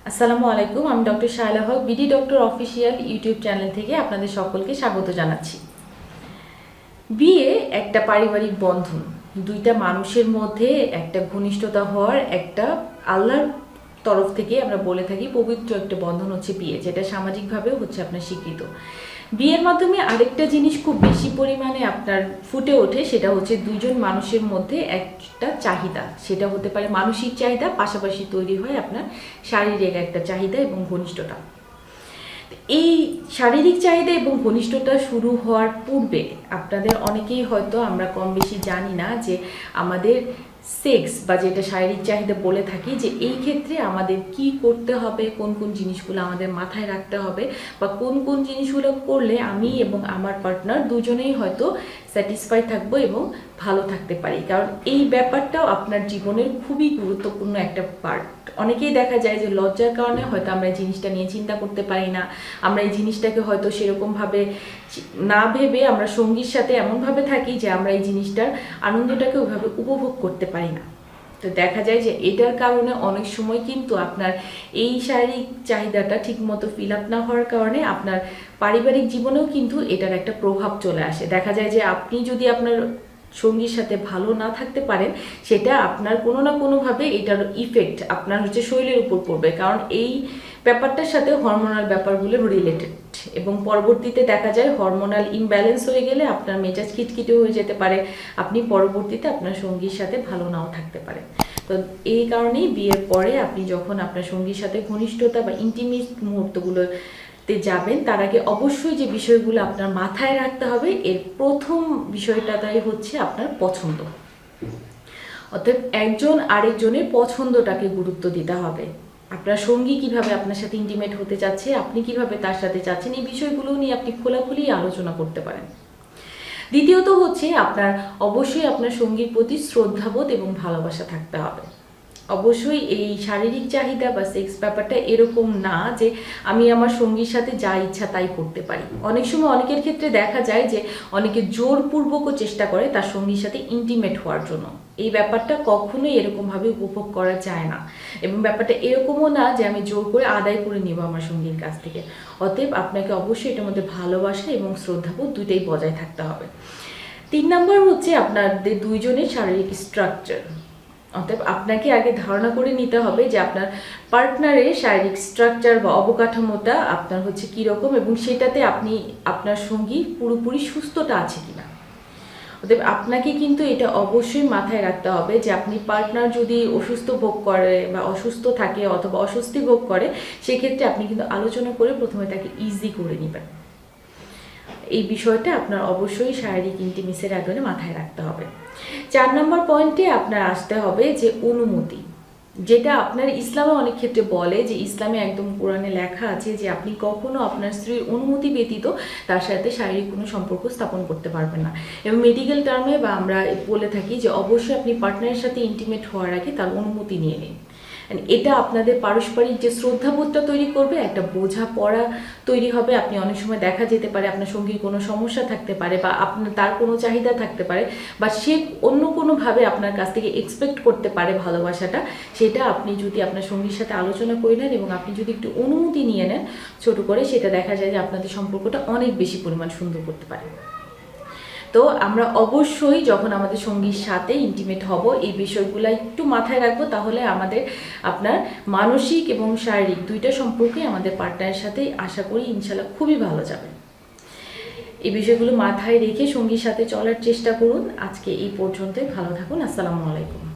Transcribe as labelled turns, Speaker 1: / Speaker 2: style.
Speaker 1: আসসালামু আলাইকুম, আমি doctor Shaila Haque, BD doctor official YouTube channel থেকে আপনাদের সকলকে স্বাগত জানাচ্ছি। বিয়ে একটা পারিবারিক বন্ধন, দুইটা মানুষের মধ্যে একটা ঘনিষ্ঠতা হওয়ার একটা আল্লাহর তরফ থেকে আমরা বলে থাকি পবিত্র একটা বন্ধন হচ্ছে বিয়ে, যেটা সামাজিকভাবেও হচ্ছে আপনার স্বীকৃত। বিয়ের মাধ্যমে আরেকটা জিনিস খুব বেশি পরিমাণে আপনার ফুটে ওঠে, সেটা হচ্ছে দুইজন মানুষের মধ্যে একটা চাহিদা, সেটা হতে পারে মানসিক চাহিদা, পাশাপাশি তৈরি হয় আপনার শারীরিক একটা চাহিদা এবং ঘনিষ্ঠতা। এই শারীরিক চাহিদা এবং ঘনিষ্ঠতা শুরু হওয়ার পূর্বে আপনাদের অনেকেই হয়তো আমরা কম বেশি জানি না যে আমাদের সেক্স বা যেটা শারীরিক চাহিদা বলে থাকি, যে এই ক্ষেত্রে আমাদের কি করতে হবে, কোন কোন জিনিসগুলো আমাদের মাথায় রাখতে হবে, বা কোন কোন জিনিসগুলো করলে আমি এবং আমার পার্টনার দুজনেই হয়তো স্যাটিসফাই থাকবো এবং ভালো থাকতে পারি। কারণ এই ব্যাপারটাও আপনার জীবনের খুবই গুরুত্বপূর্ণ একটা পার্ট। অনেকেই দেখা যায় যে লজ্জার কারণে হয়তো আমরা এই জিনিসটা নিয়ে চিন্তা করতে পারি না, আমরা এই জিনিসটাকে হয়তো সেরকমভাবে না ভেবে আমরা সঙ্গীর সাথে এমনভাবে থাকি যে আমরা এই জিনিসটার আনন্দটাকে ওইভাবে উপভোগ করতে পারি না। তো দেখা যায় যে এটার কারণে অনেক সময় কিন্তু আপনার এই শারীরিক চাহিদাটা ঠিকমতো ফিল আপ না হওয়ার কারণে আপনার পারিবারিক জীবনেও কিন্তু এটার একটা প্রভাব চলে আসে। দেখা যায় যে আপনি যদি আপনার সঙ্গীর সাথে ভালো না থাকতে পারেন, সেটা আপনার কোনো না কোনোভাবে এটার ইফেক্ট আপনার হচ্ছে শরীরের উপর পড়বে, কারণ এই ব্যাপারটার সাথে হরমোনাল ব্যাপারগুলো রিলেটেড, এবং পরবর্তীতে দেখা যায় হরমোনাল ইমব্যালেন্স হয়ে গেলে আপনার মেজাজ খিটখিটে হয়ে যেতে পারে, আপনি পরবর্তীতে আপনার সঙ্গীর সাথে ভালো নাও থাকতে পারেন। তো এই কারণেই বিয়ের পরে আপনি যখন আপনার সঙ্গীর সাথে ঘনিষ্ঠতা বা ইন্টিমেট মুহূর্তগুলোতে যাবেন, তার আগে অবশ্যই যে বিষয়গুলো আপনার মাথায় রাখতে হবে, এর প্রথম বিষয়টাই হচ্ছে আপনার পছন্দ। অর্থাৎ একজন আরেকজনের পছন্দটাকে গুরুত্ব দিতে হবে। আপনার সঙ্গী কিভাবে আপনার সাথে ইন্টিমেট হতে চাচ্ছে, আপনি কিভাবে তার সাথে চাচ্ছেন, এই বিষয়গুলো নিয়ে আপনি খোলাখুলি আলোচনা করতে পারেন। দ্বিতীয়ত হচ্ছে আপনার অবশ্যই আপনার সঙ্গীর প্রতি শ্রদ্ধাবোধ এবং ভালোবাসা থাকতে হবে। অবশ্যই এই শারীরিক চাহিদা বা সেক্স ব্যাপারটা এরকম না যে আমি আমার সঙ্গীর সাথে যা ইচ্ছা তাই করতে পারি। অনেক সময় অনেকের ক্ষেত্রে দেখা যায় যে অনেকে জোরপূর্বকও চেষ্টা করে তার সঙ্গীর সাথে ইন্টিমেট হওয়ার জন্য। এই ব্যাপারটা কখনোই এরকমভাবে উপভোগ করা যায় না, এবং ব্যাপারটা এরকমও না যে আমি জোর করে আদায় করে নিব আমার সঙ্গীর কাছ থেকে। অতএব আপনাকে অবশ্যই এটার মধ্যে ভালোবাসা এবং শ্রদ্ধাবোধ দুইটাই বজায় থাকতে হবে। 3 নম্বর হচ্ছে আপনাদের দুইজনের শারীরিক স্ট্রাকচার। অতএব আপনাকে আগে ধারণা করে নিতে হবে যে আপনার পার্টনারের শারীরিক স্ট্রাকচার বা অবকাঠামোটা আপনার হচ্ছে কীরকম, এবং সেটাতে আপনি আপনার সঙ্গী পুরোপুরি সুস্থটা আছে কিনা। অতএব আপনাকে কিন্তু এটা অবশ্যই মাথায় রাখতে হবে যে আপনি পার্টনার যদি অসুস্থ ভোগ করে বা অসুস্থ থাকে অথবা অস্বস্তি ভোগ করে, সেক্ষেত্রে আপনি কিন্তু আলোচনা করে প্রথমে তাকে ইজি করে নেবেন। এই বিষয়টা আপনার অবশ্যই শারীরিক ইন্টিমেসির আগে মাথায় রাখতে হবে। 4 নম্বর পয়েন্টে আপনার আসতে হবে যে অনুমতি, যেটা আপনার ইসলামে অনেক ক্ষেত্রে বলে যে ইসলামে একদম কোরআনে লেখা আছে যে আপনি কখনো আপনার স্ত্রীর অনুমতি ব্যতীত তার সাথে শারীরিক কোনো সম্পর্ক স্থাপন করতে পারবেন না। এবং মেডিকেল টার্মে বা আমরা বলে থাকি যে অবশ্যই আপনি পার্টনারের সাথে ইন্টিমেট হওয়ার আগে তার অনুমতি নিয়ে নিন। এটা আপনাদের পারস্পরিক যে শ্রদ্ধাবোধটা তৈরি করবে, একটা বোঝাপড়া তৈরি হবে। আপনি অনেক সময় দেখা যেতে পারে আপনার সঙ্গীর কোনো সমস্যা থাকতে পারে, বা আপনার তার কোনো চাহিদা থাকতে পারে, বা সে অন্য কোনোভাবে আপনার কাছ থেকে এক্সপেক্ট করতে পারে ভালোবাসাটা, সেটা আপনি যদি আপনার সঙ্গীর সাথে আলোচনা করে নেন এবং আপনি যদি একটু অনুমতি নিয়ে নেন ছোট করে, সেটা দেখা যায় যে আপনাদের সম্পর্কটা অনেক বেশি পরিমাণ সুন্দর করতে পারে। তো আমরা অবশ্যই যখন আমাদের সঙ্গীর সাথে ইন্টিমেট হব এই বিষয়গুলো একটু মাথায় রাখবো, তাহলে আমাদের আপনার মানসিক এবং শারীরিক দুইটা সম্পর্কে আমাদের পার্টনারের সাথে আশা করি ইনশাল্লাহ খুবই ভালো যাবে। এই বিষয়গুলো মাথায় রেখে সঙ্গীর সাথে চলার চেষ্টা করুন। আজকে এই পর্যন্তই, ভালো থাকুন। আসসালামু আলাইকুম।